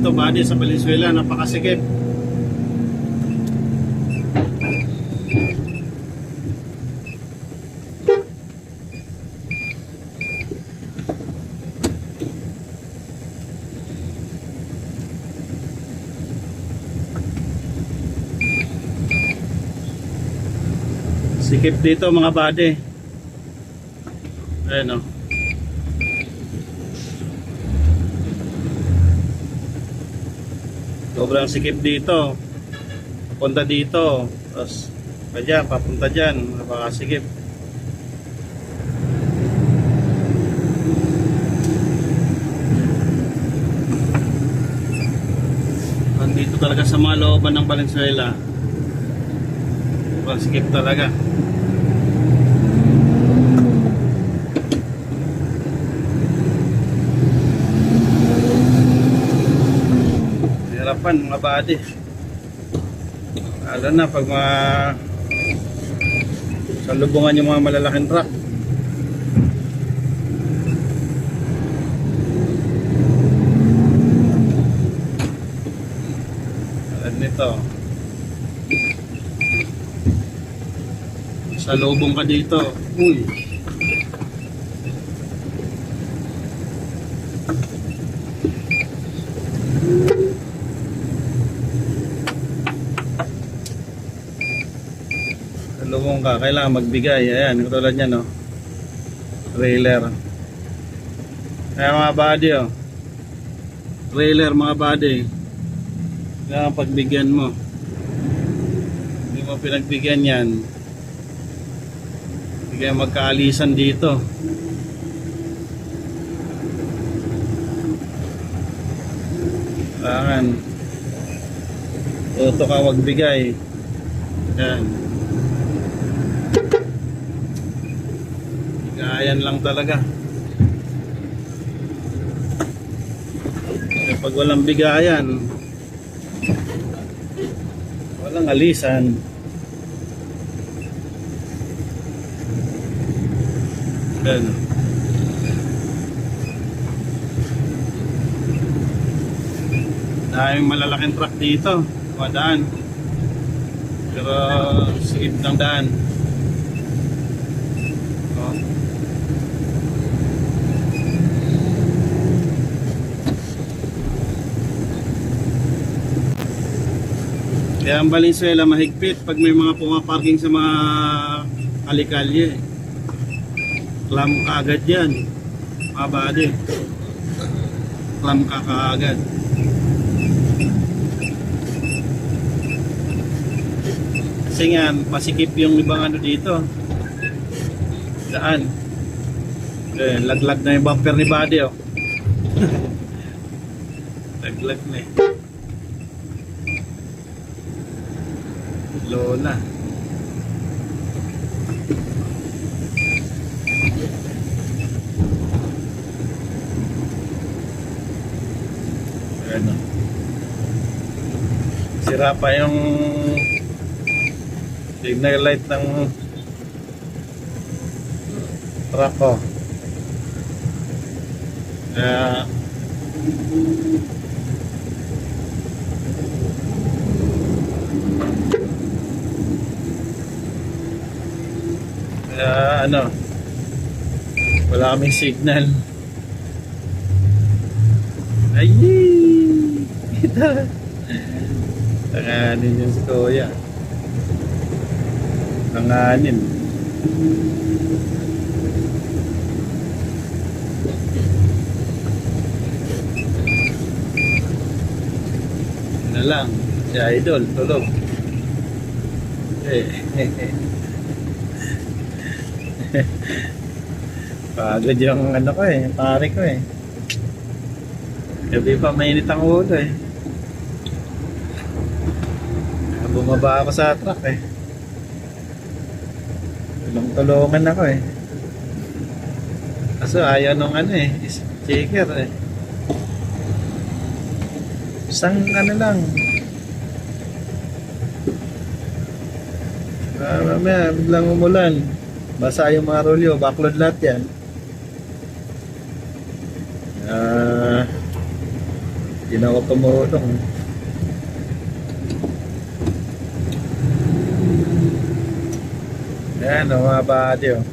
dito, body sa Valenzuela, napakasikip. Sikip dito mga body. Ayan o. Sobrang sikip dito. Papunta dito. Tapos dyan, papunta dyan. Napakasikip. Dito talaga sa mga looban ng Valenzuela. Sikip talaga. Hirapan mga body. Lalo na pag salubungan yung mga malalaking truck. Alam nito. Salubong ka dito. Uy. Salubong ka, kailangan magbigay. Ayan, katulad niyan, no. Trailer. Kaya mga body, oh. Trailer mga body. Kailangan pagbigyan mo. Hindi mo pinagbigyan yan. Kaya magkaalisan dito. Kailangan tuto ka magbigay. Yan. Bigayan lang talaga. Kaya pag walang bigayan, walang alisan. Yan. Daming malalaking truck dito, madaan. Pero sikip ng daan. Oh. Kaya ang Valenzuela mahigpit pag may mga pumaparking sa mga alikalye. Clam ka agad yan mga body. Clam ka kaagad. Kasi nga masikip yung ibang ano dito. Daan. Laglag na yung bumper ni body, oh. Laglag na eh. Lola. Ano? Sira pa yung signal light ng truck ko. Kaya ano, wala kaming signal. Ay, kita. Tanganin yung si Kuya. Tanganin. Ano lang, si Idol, tulog. Pagod yung ano ko eh, pare ko eh. Gabi pa mainit ang ulo eh. Bumaba ako sa truck eh. Tulong-tulungan ako eh. Kaso ayaw nung ano eh, checker eh. Isang ano lang. Mamaya biglang umulan. Basa yung mga rolyo, backlog lahat yan. Hindi na ako tumulong. Ayan o mga buddy o.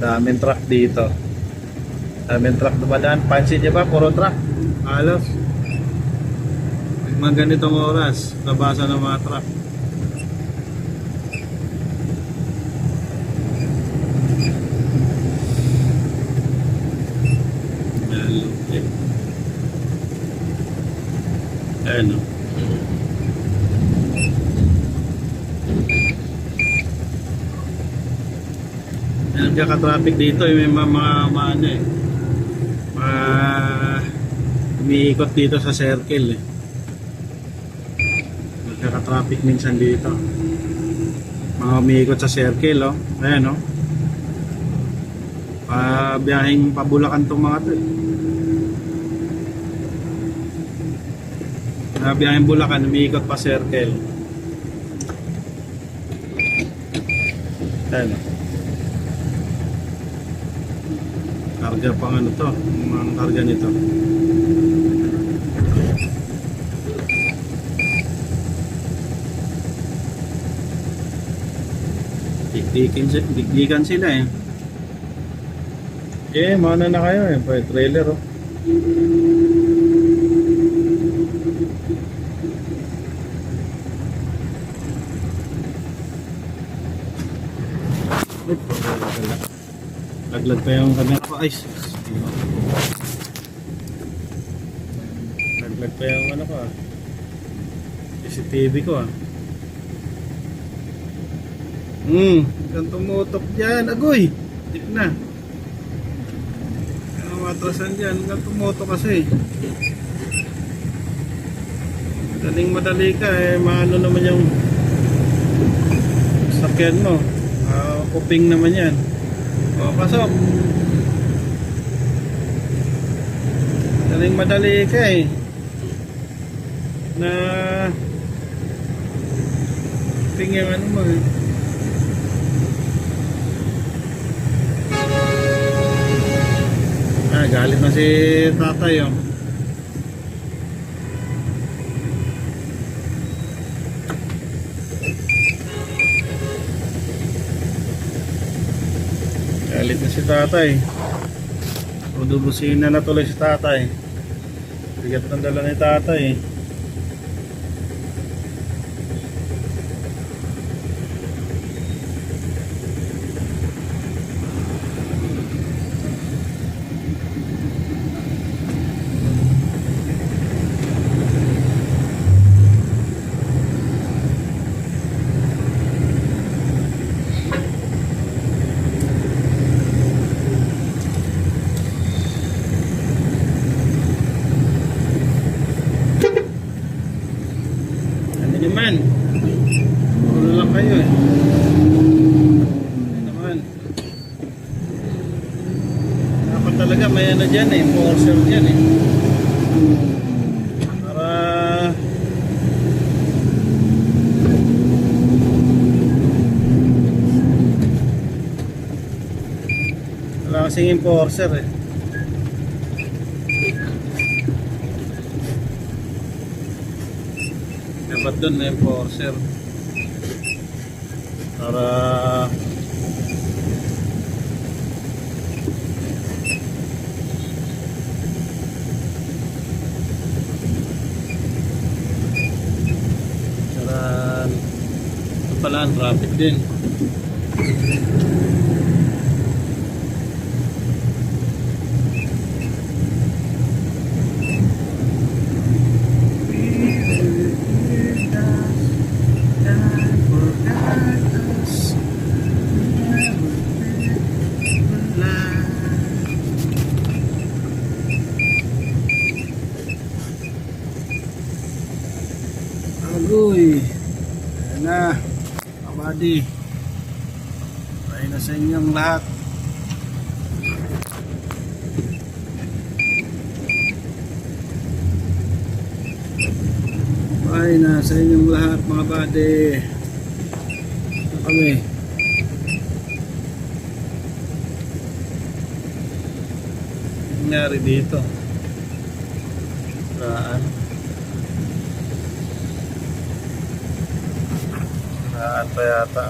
Daming truck dito. Daming truck dumadaan. Pansin niyo ba? Puro truck. Halos. Pag mga ganitong oras, nabasa ng mga truck. Ayan o. Nagkaka-traffic dito may ano eh. Umiikot dito sa circle eh. Nagkaka-traffic minsan dito. Mga umiikot sa circle oh. Ayan oh. Biyaheng pabulakan tong mga to eh. Biyaheng Bulacan, umiikot pa circle. Ayan oh. Karga pang ano to, mga karga nito. Digdigan sila eh. Mana na kayo eh, pa trailer oh. Laglag pa yung camera ko. Ay, laglag pa yung ano ko ah. CCTV ko ah. Hanggang tumutok dyan. Agoy! Tip na. Ano matrasan dyan? Hanggang tumutok kasi. Madali ka eh. Maano naman yung sakyan mo. Kuping naman yan. O, pasok. Madali ka eh. Na kuping yung ano mo eh. Galit na si tatay oh. Galit na si tatay. Udubusin na tuloy si tatay. Bigat ng dala ni tatay eh. Naman puro lang kayo eh. Ano naman dapat talaga may ano dyan eh, enforcer dyan eh, para wala kasing enforcer eh. Dapat doon may enforcer para ito pala ang traffic din. Agoy, ayan na kabady, ay na sa inyong lahat. Ay na sa inyong lahat mga bady. Ito kami. Nangyari dito. Saan pa yata?